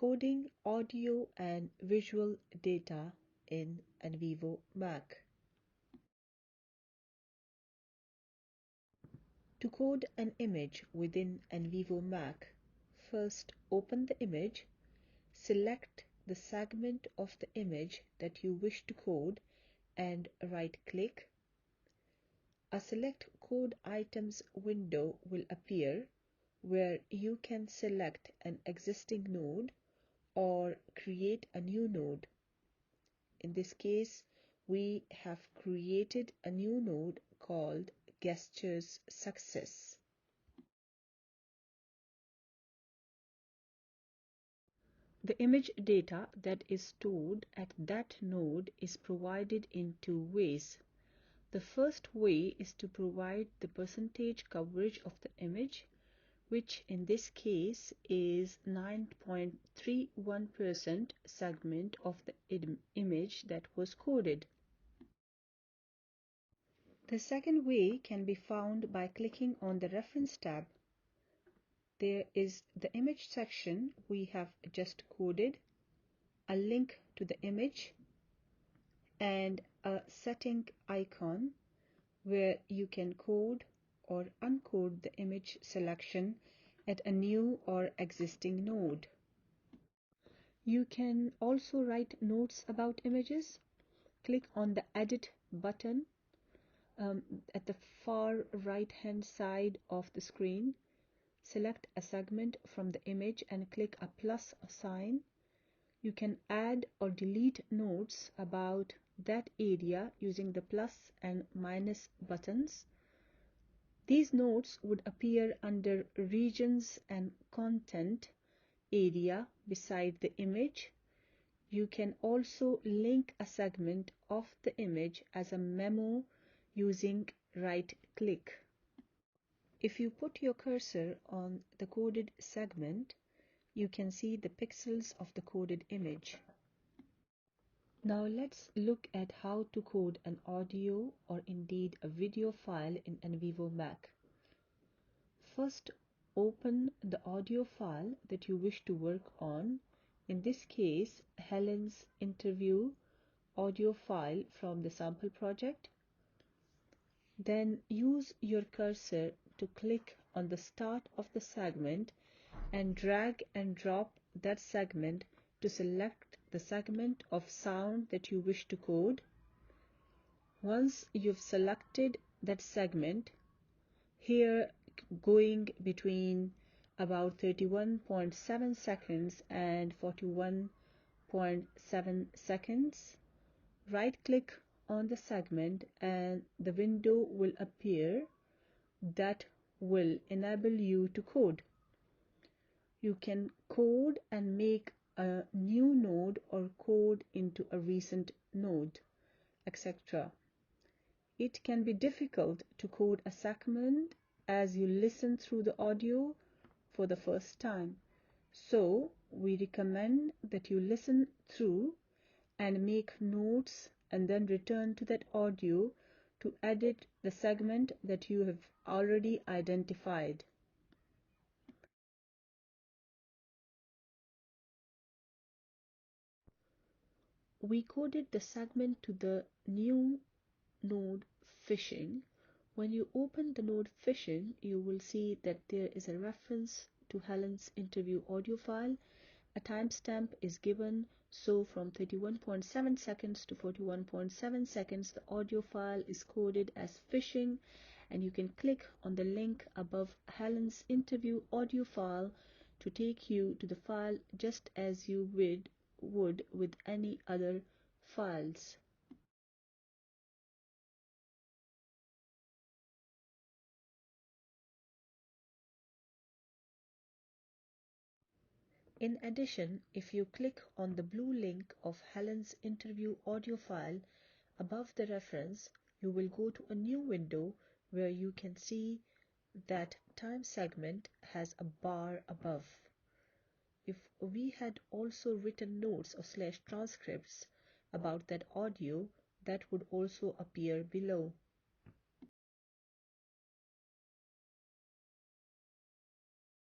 Coding audio and visual data in NVivo Mac. To code an image within NVivo Mac, first open the image, select the segment of the image that you wish to code and right-click. A Select Code Items window will appear where you can select an existing node or create a new node. In this case, we have created a new node called Gestures Success. The image data that is stored at that node is provided in two ways. The first way is to provide the percentage coverage of the image, which in this case is 9.31% segment of the image that was coded. The second way can be found by clicking on the Reference tab. There is the image section we have just coded, a link to the image, and a setting icon where you can code or uncode the image selection at a new or existing node. You can also write notes about images. Click on the Edit button at the far right hand side of the screen. Select a segment from the image and click a plus sign. You can add or delete notes about that area using the plus and minus buttons. These notes would appear under Regions and Content area beside the image. You can also link a segment of the image as a memo using right-click. If you put your cursor on the coded segment, you can see the pixels of the coded image. Now let's look at how to code an audio or indeed a video file in NVivo Mac. First, open the audio file that you wish to work on. In this case, Helen's interview audio file from the sample project. Then use your cursor to click on the start of the segment and drag and drop that segment to select the segment of sound that you wish to code. Once you've selected that segment, here going between about 31.7 seconds and 41.7 seconds, right-click on the segment and the window will appear that will enable you to code. You can code and make a new node or code into a recent node, etc. It can be difficult to code a segment as you listen through the audio for the first time. So we recommend that you listen through and make notes and then return to that audio to edit the segment that you have already identified. We coded the segment to the new node Fishing. When you open the node Fishing, you will see that there is a reference to Helen's interview audio file. A timestamp is given, so from 31.7 seconds to 41.7 seconds, the audio file is coded as Fishing, and you can click on the link above Helen's interview audio file to take you to the file just as you would with any other files. In addition, if you click on the blue link of Helen's interview audio file above the reference, you will go to a new window where you can see that time segment has a bar above. If we had also written notes or /transcripts about that audio, that would also appear below.